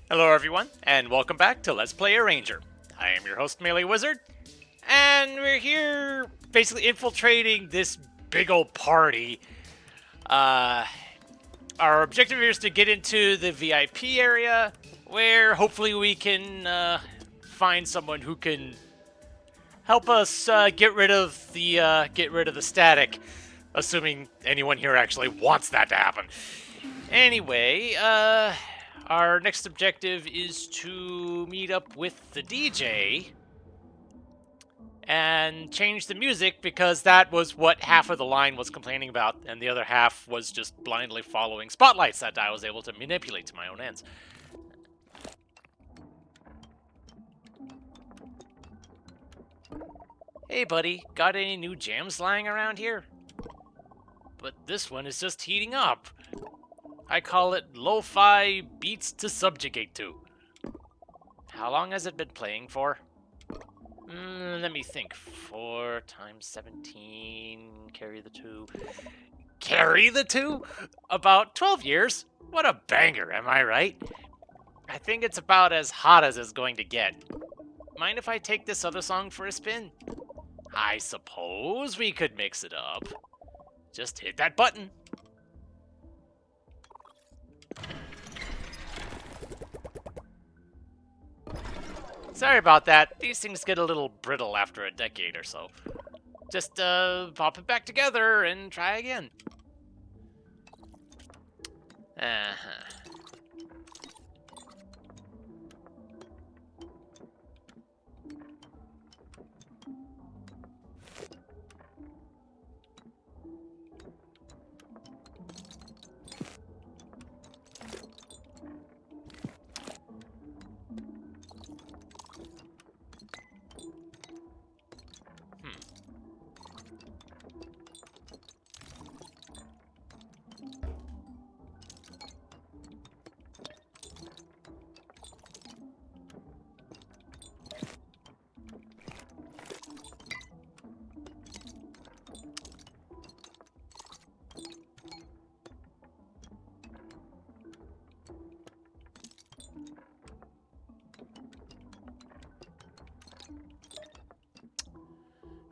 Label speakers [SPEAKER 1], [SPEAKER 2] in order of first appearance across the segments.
[SPEAKER 1] Hello everyone, and welcome back to Let's Play a Ranger. I am your host, MeleeWizard, and we're here basically infiltrating this big old party. Our objective here is to get into the VIP area, where hopefully we can find someone who can help us get rid of the static, assuming anyone here actually wants that to happen. Anyway, our next objective is to meet up with the DJ and change the music because that was what half of the line was complaining about, and the other half was just blindly following spotlights that I was able to manipulate to my own ends. Hey buddy, got any new jams lying around here? But this one is just heating up. I call it lo-fi beats to subjugate to. How long has it been playing for? Let me think. 4 times 17, carry the 2. Carry the 2? About 12 years. What a banger, am I right? I think it's about as hot as it's going to get. Mind if I take this other song for a spin? I suppose we could mix it up. Just hit that button. Sorry about that. These things get a little brittle after a decade or so. Just pop it back together and try again. Uh-huh.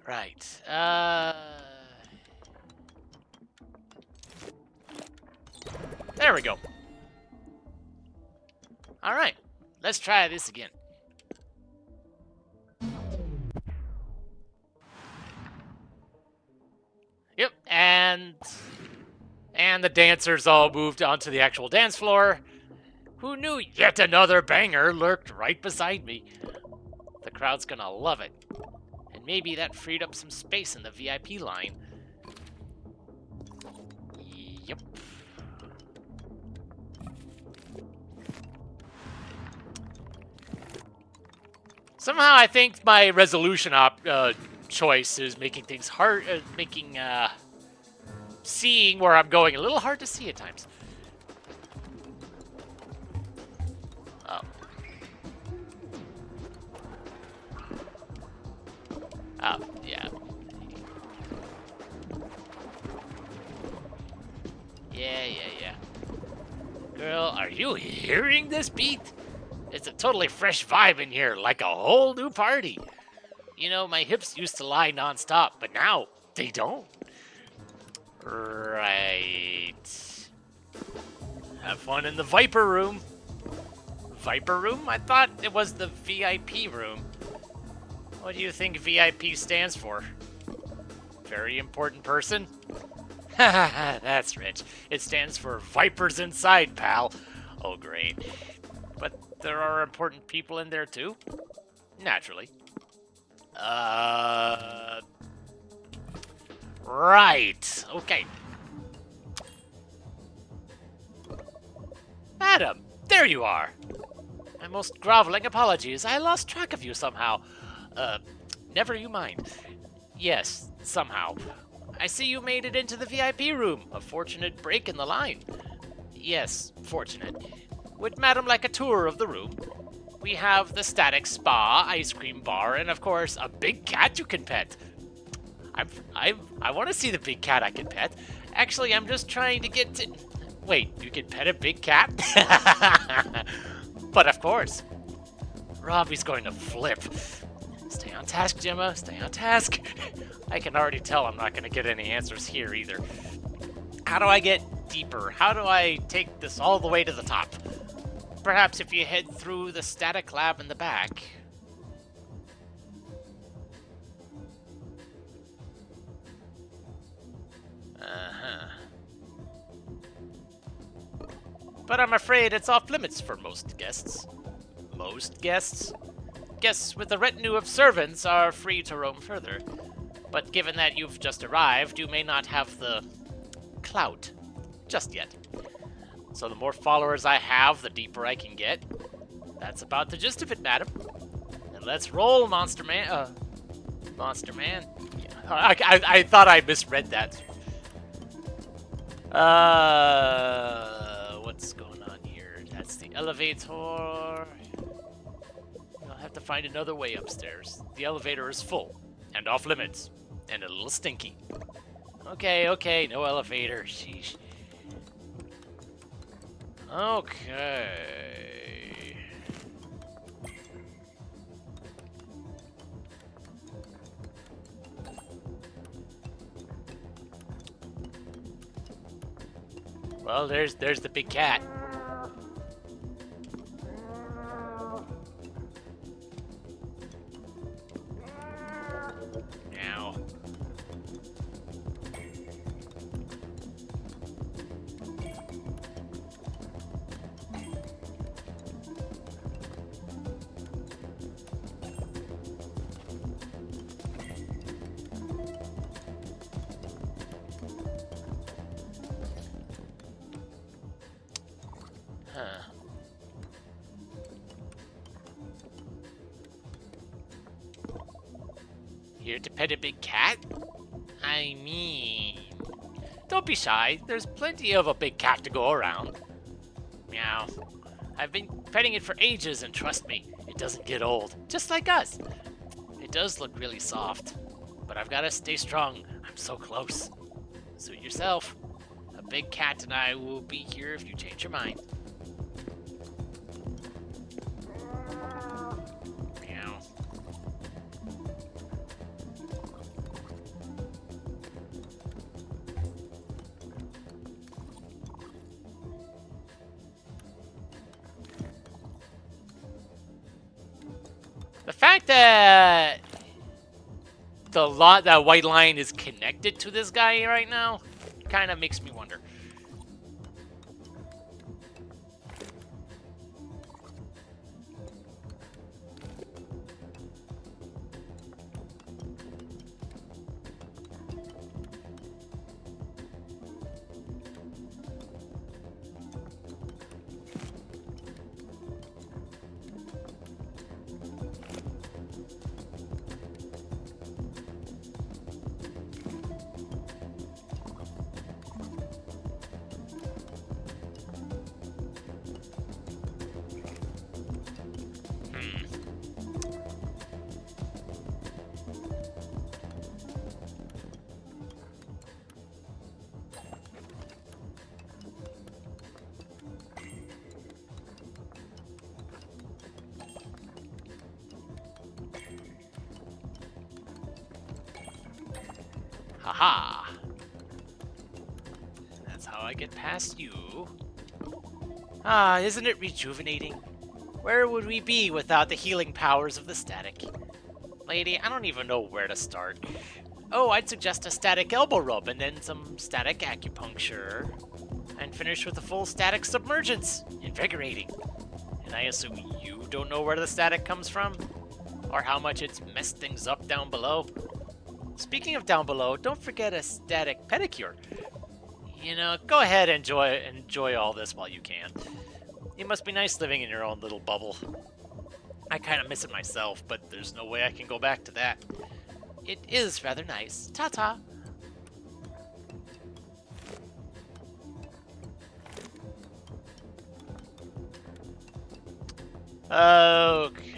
[SPEAKER 1] Right. There we go. All right. Let's try this again. Yep, and the dancers all moved onto the actual dance floor. Who knew yet another banger lurked right beside me? The crowd's gonna love it. And maybe that freed up some space in the VIP line. Yep. Somehow I think my resolution choice is making things hard, seeing where I'm going a little hard to see at times. Oh. Oh, yeah. Yeah. Girl, are you hearing this beat? It's a totally fresh vibe in here, like a whole new party. You know, my hips used to lie nonstop, but now they don't. Right. Have fun in the Viper room. Viper room? I thought it was the VIP room. What do you think VIP stands for? Very important person? Haha, that's rich. It stands for Vipers Inside, pal. Oh, great. But there are important people in there, too? Naturally. Right. Okay. Madam, there you are. My most groveling apologies. I lost track of you somehow. Never you mind. Yes, somehow. I see you made it into the VIP room. A fortunate break in the line. Yes, fortunate. Would Madam like a tour of the room? We have the static spa, ice cream bar, and of course, a big cat you can pet. I want to see the big cat I can pet. Actually, I'm just trying to get to... Wait, you can pet a big cat? But of course, Robbie's going to flip. Stay on task, Gemma. Stay on task. I can already tell I'm not going to get any answers here either. How do I get deeper? How do I take this all the way to the top? Perhaps if you head through the static lab in the back. But I'm afraid it's off limits for most guests. Most guests? Guests with a retinue of servants are free to roam further. But given that you've just arrived, you may not have the clout just yet. So the more followers I have, the deeper I can get. That's about the gist of it, madam. And let's roll, Monster Man. Monster Man? Yeah. I thought I misread that. What's going on here? That's the elevator. I'll have to find another way upstairs. The elevator is full and off limits and a little stinky. Okay, no elevator. Sheesh. Okay. Well, there's the big cat. Now. Huh. Here to pet a big cat? I mean... Don't be shy. There's plenty of a big cat to go around. Meow. I've been petting it for ages, and trust me, it doesn't get old. Just like us. It does look really soft. But I've got to stay strong. I'm so close. Suit yourself. A big cat and I will be here if you change your mind. Meow. The fact that that white line is connected to this guy right now kind of makes me wonder. Haha. That's how I get past you. Ah, isn't it rejuvenating? Where would we be without the healing powers of the static? Lady, I don't even know where to start. Oh, I'd suggest a static elbow rub and then some static acupuncture. And finish with a full static submergence. Invigorating. And I assume you don't know where the static comes from? Or how much it's messed things up down below? Speaking of down below, don't forget a static pedicure. You know, go ahead and enjoy all this while you can. It must be nice living in your own little bubble. I kind of miss it myself, but there's no way I can go back to that. It is rather nice. Ta-ta. Okay.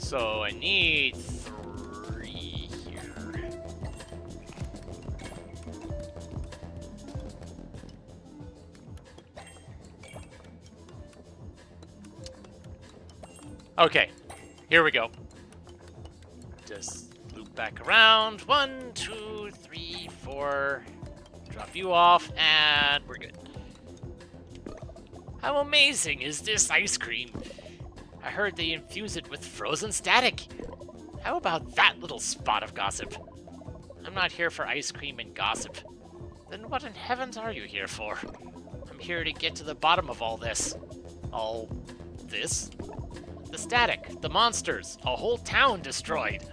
[SPEAKER 1] So I need 3 here. Okay, here we go. Just loop back around. 1, 2, 3, 4. Drop you off, and we're good. How amazing is this ice cream? I heard they infuse it with frozen static. How about that little spot of gossip? I'm not here for ice cream and gossip. Then what in heavens are you here for? I'm here to get to the bottom of all this. All this? The static, the monsters, a whole town destroyed.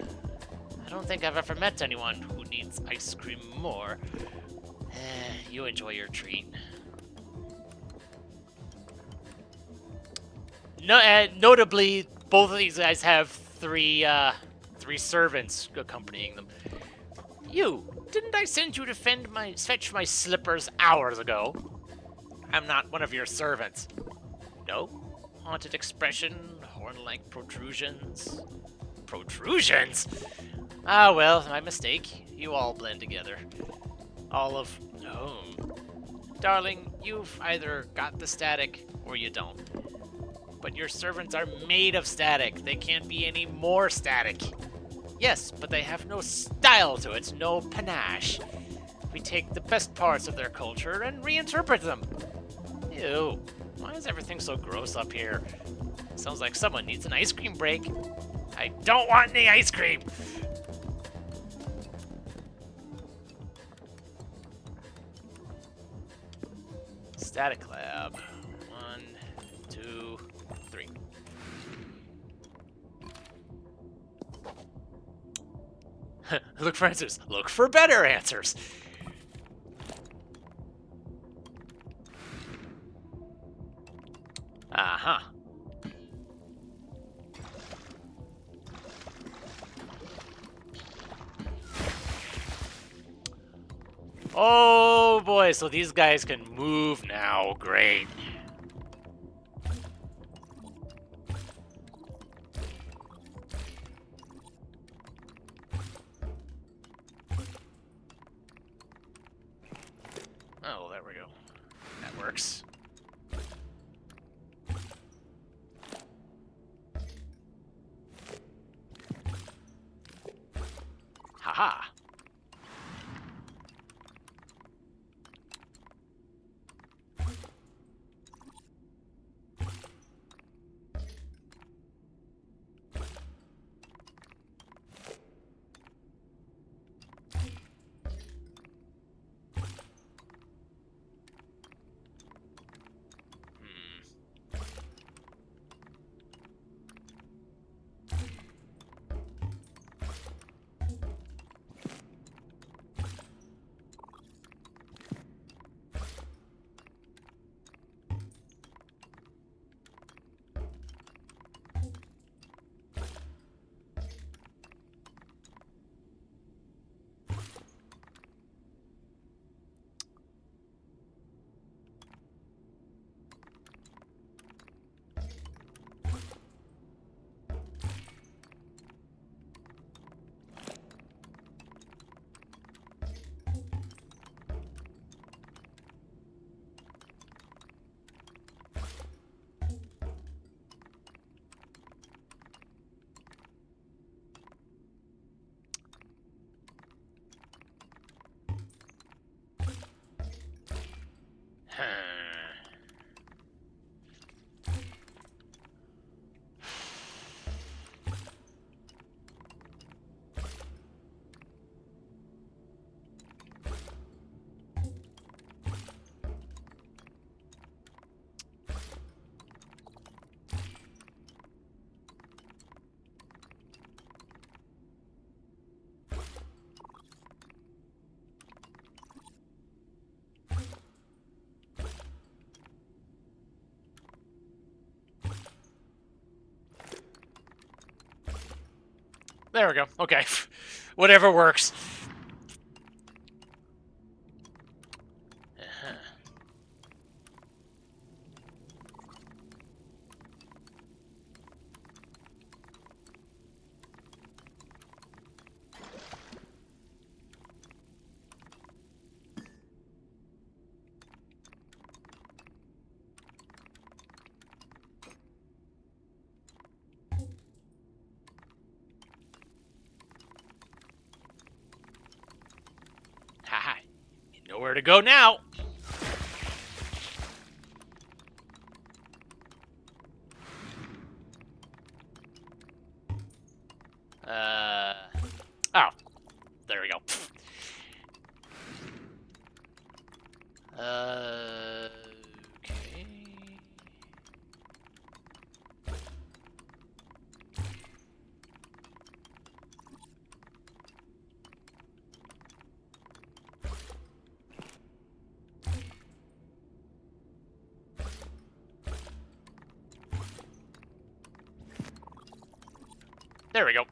[SPEAKER 1] I don't think I've ever met anyone who needs ice cream more. You enjoy your treat. No, notably, both of these guys have three servants accompanying them. Didn't I send you to fetch my slippers hours ago? I'm not one of your servants. No? Haunted expression, horn-like protrusions. Protrusions? Ah, well, my mistake. You all blend together. All of whom? Darling, you've either got the static or you don't. But your servants are made of static. They can't be any more static. Yes, but they have no style to it, no panache. We take the best parts of their culture and reinterpret them. Ew, why is everything so gross up here? Sounds like someone needs an ice cream break. I don't want any ice cream! Static lab. 1, 2, 3. Look for answers. Look for better answers. Uh-huh. Oh boy, so these guys can move now. Great. Oh, there we go. That works. Haha. There we go. Okay. Whatever works. Nowhere to go now. Oh, there we go. Okay. There we go.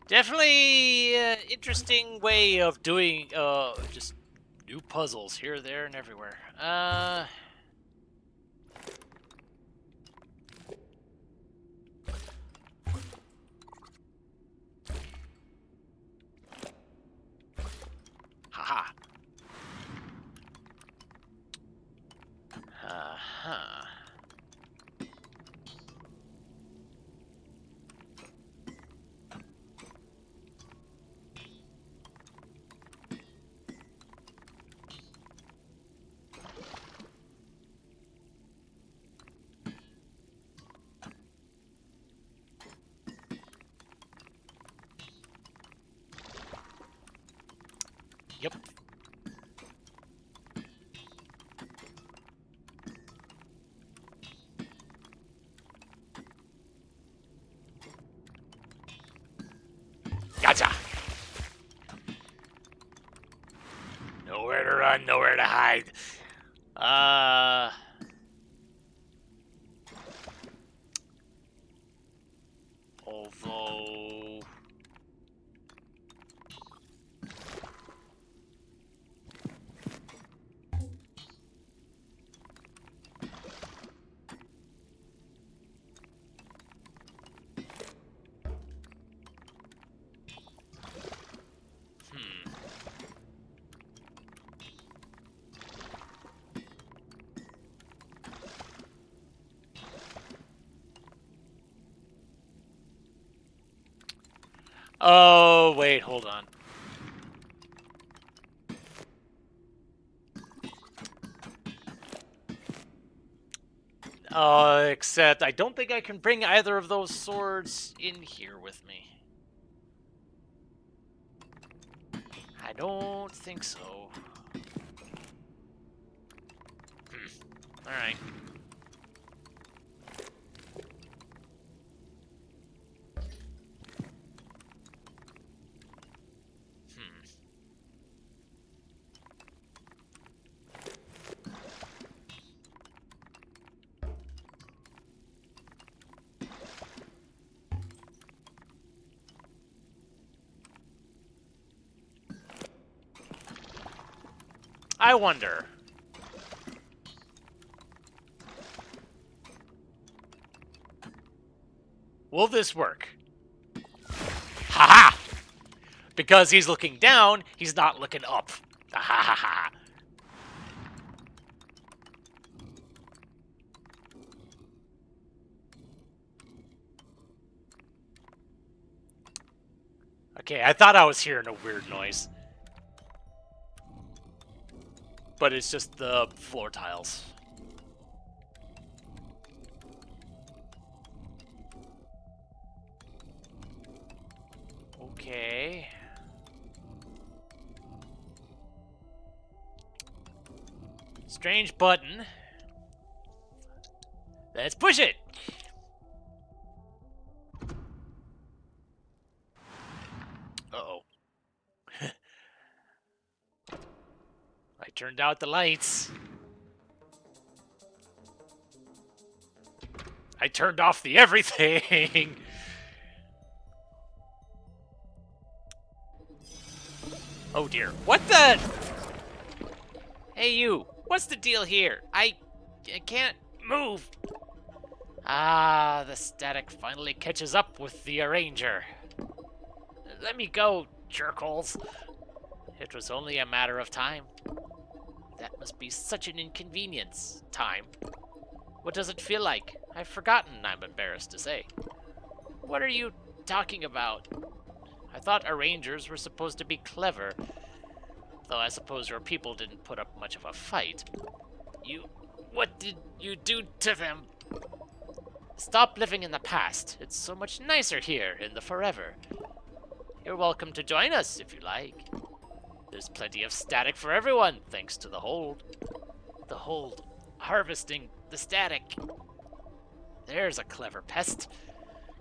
[SPEAKER 1] Definitely interesting way of doing just new puzzles here, there, and everywhere. Haha. Uh-huh. Yep. Gotcha. Nowhere to run, nowhere to hide. Although... Oh, wait, hold on. Except I don't think I can bring either of those swords in here with me. I don't think so. Alright. I wonder. Will this work? Ha-ha! Because he's looking down, he's not looking up. Ha-ha-ha-ha. Okay, I thought I was hearing a weird noise. But it's just the floor tiles. Okay. Strange button. Let's push it! Uh-oh. I turned out the lights. I turned off the everything. Oh dear. What the? Hey you, what's the deal here? I can't move. Ah, the static finally catches up with the arranger. Let me go, jerkholes. It was only a matter of time. That must be such an inconvenience. Time. What does it feel like? I've forgotten, I'm embarrassed to say. What are you talking about? I thought arrangers were supposed to be clever, though I suppose your people didn't put up much of a fight. What did you do to them? Stop living in the past. It's so much nicer here in the forever. You're welcome to join us if you like. There's plenty of static for everyone, thanks to the hold. The hold, harvesting the static. There's a clever pest.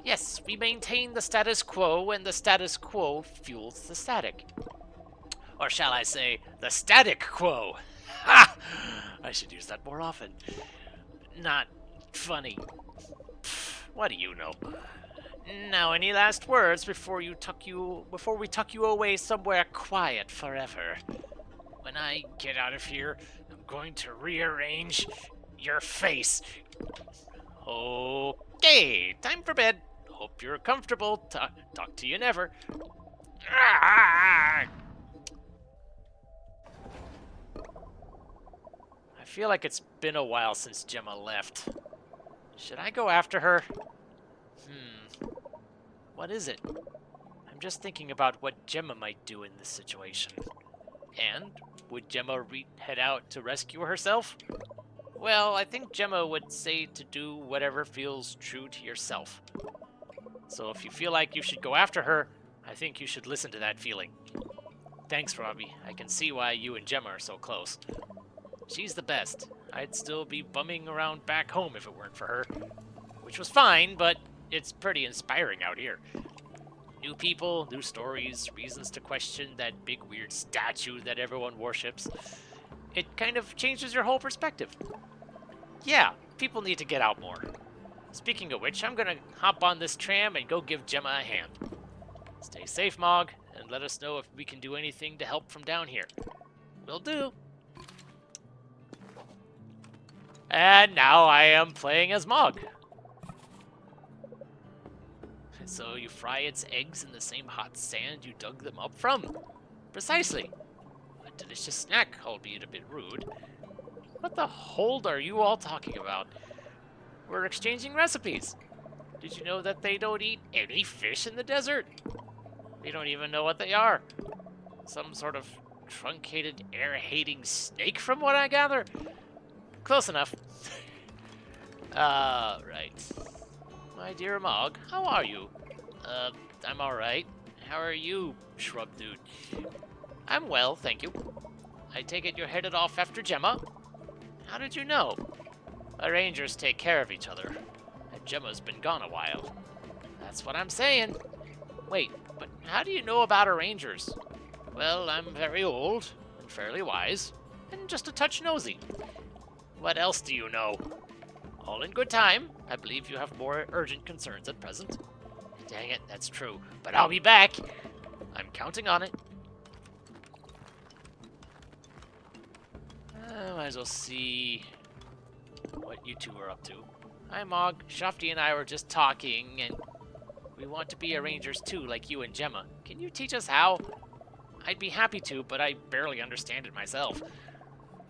[SPEAKER 1] Yes, we maintain the status quo, and the status quo fuels the static. Or shall I say, the static quo. Ha! I should use that more often. Not funny. Pfft, what do you know? Now, any last words before we tuck you away somewhere quiet forever? When I get out of here, I'm going to rearrange your face. Okay, time for bed. Hope you're comfortable. Talk to you never. I feel like it's been a while since Gemma left. Should I go after her? What is it? I'm just thinking about what Gemma might do in this situation. And would Gemma head out to rescue herself? Well, I think Gemma would say to do whatever feels true to yourself. So if you feel like you should go after her, I think you should listen to that feeling. Thanks, Robbie. I can see why you and Gemma are so close. She's the best. I'd still be bumming around back home if it weren't for her. Which was fine, but it's pretty inspiring out here. New people, new stories, reasons to question that big weird statue that everyone worships. It kind of changes your whole perspective. Yeah, people need to get out more. Speaking of which, I'm gonna hop on this tram and go give Gemma a hand. Stay safe, Mog, and let us know if we can do anything to help from down here. Will do. And now I am playing as Mog. So you fry its eggs in the same hot sand you dug them up from? Precisely. A delicious snack, albeit a bit rude. What the hold are you all talking about? We're exchanging recipes. Did you know that they don't eat any fish in the desert? They don't even know what they are. Some sort of truncated, air-hating snake, from what I gather? Close enough. Right. My dear Mog, how are you? I'm alright. How are you, shrub dude? I'm well, thank you. I take it you're headed off after Gemma? How did you know? Arrangers take care of each other, and Gemma's been gone a while. That's what I'm saying. Wait, but how do you know about arrangers? Well, I'm very old, and fairly wise, and just a touch nosy. What else do you know? All in good time. I believe you have more urgent concerns at present. Dang it, that's true. But I'll be back. I'm counting on it. Might as well see what you two are up to. Hi, Mog. Shafty and I were just talking, and we want to be arrangers too, like you and Gemma. Can you teach us how? I'd be happy to, but I barely understand it myself.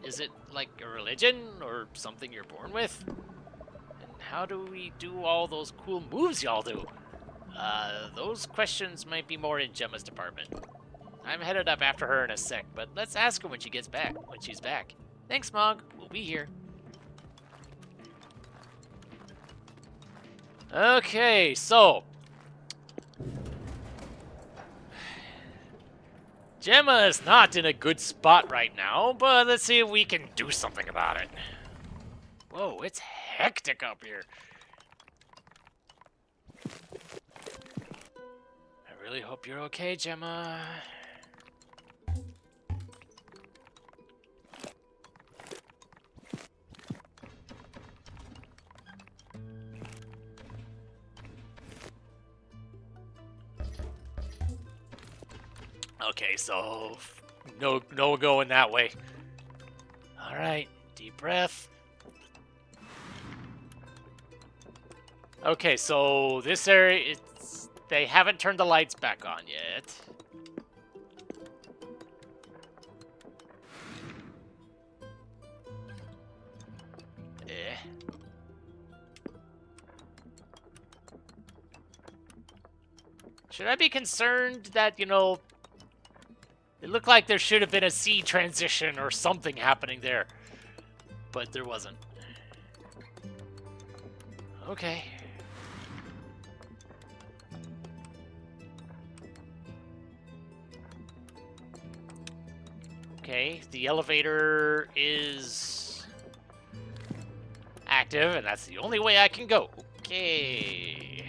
[SPEAKER 1] Is it like a religion, or something you're born with? And how do we do all those cool moves y'all do? Those questions might be more in Gemma's department. I'm headed up after her in a sec, but let's ask her when she's back. Thanks, Mog. We'll be here. Okay, so Gemma is not in a good spot right now, but let's see if we can do something about it. Whoa, it's hectic up here. I really hope you're okay, Gemma. Okay, so no going that way. All right, deep breath. Okay, so this area, they haven't turned the lights back on yet. Should I be concerned that, you know, it looked like there should have been a C transition or something happening there, but there wasn't. Okay. Okay, the elevator is active, and that's the only way I can go. Okay.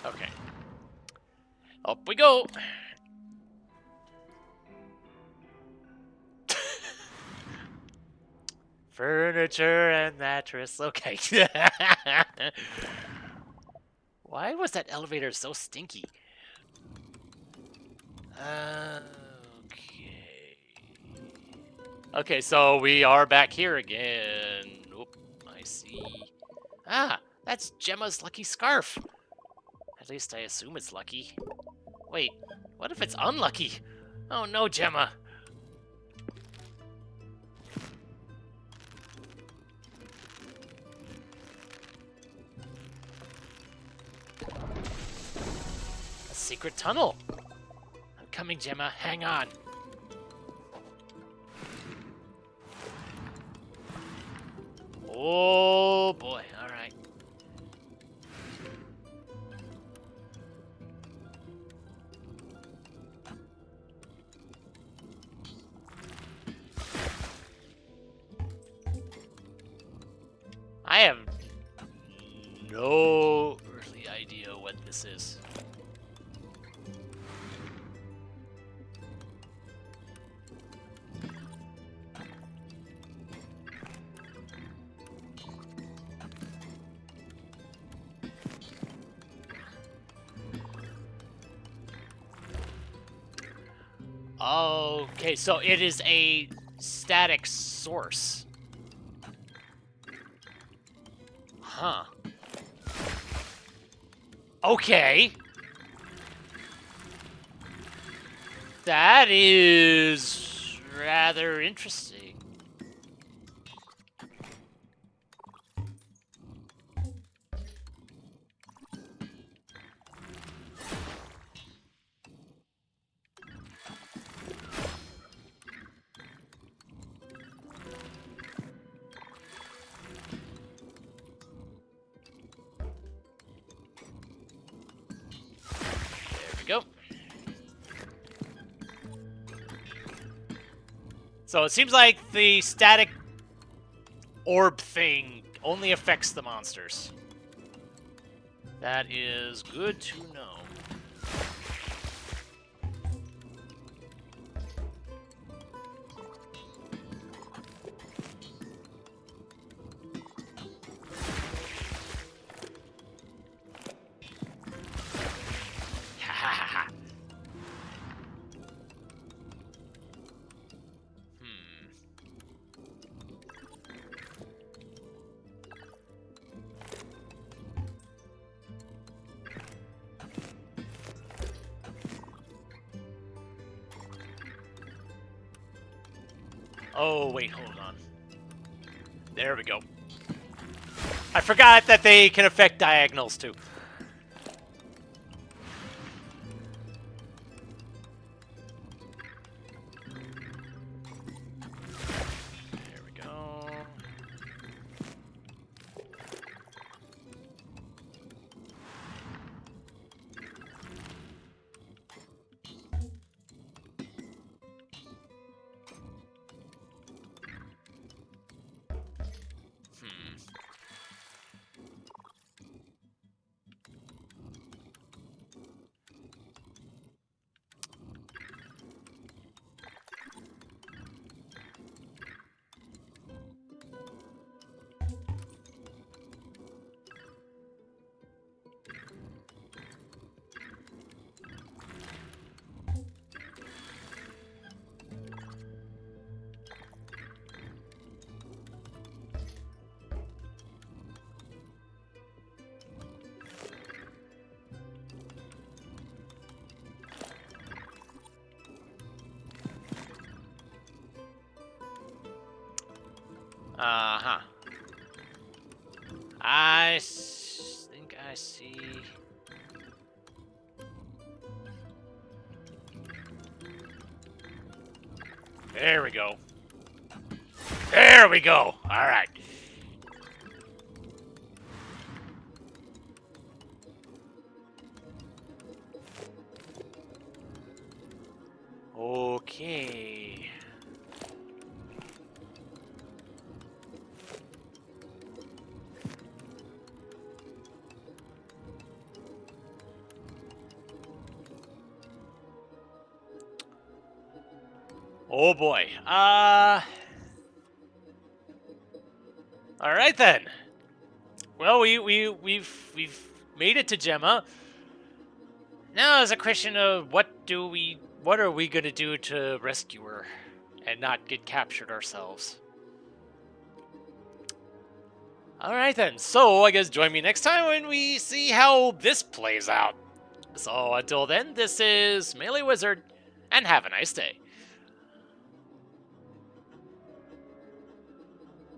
[SPEAKER 1] Okay. Up we go. Furniture and mattress. Okay. Why was that elevator so stinky? Okay. Okay, so we are back here again. Oop, I see. Ah, that's Gemma's lucky scarf. At least I assume it's lucky. Wait, what if it's unlucky? Oh no, Gemma. A secret tunnel. I'm coming, Gemma. Hang on. Oh boy, alright. I have no earthly idea what this is. Okay, so it is a static source. Huh. Okay. That is rather interesting. Go. So it seems like the static orb thing only affects the monsters. That is good to know. Oh, wait, hold on. There we go. I forgot that they can affect diagonals, too. There we go. Uh-huh. I think I see... There we go. There we go. All right. Okay. Oh boy. All right then. Well, we've made it to Gemma. Now it's a question of what are we gonna do to rescue her and not get captured ourselves. All right then. So I guess join me next time when we see how this plays out. So until then, this is MeleeWizard, and have a nice day.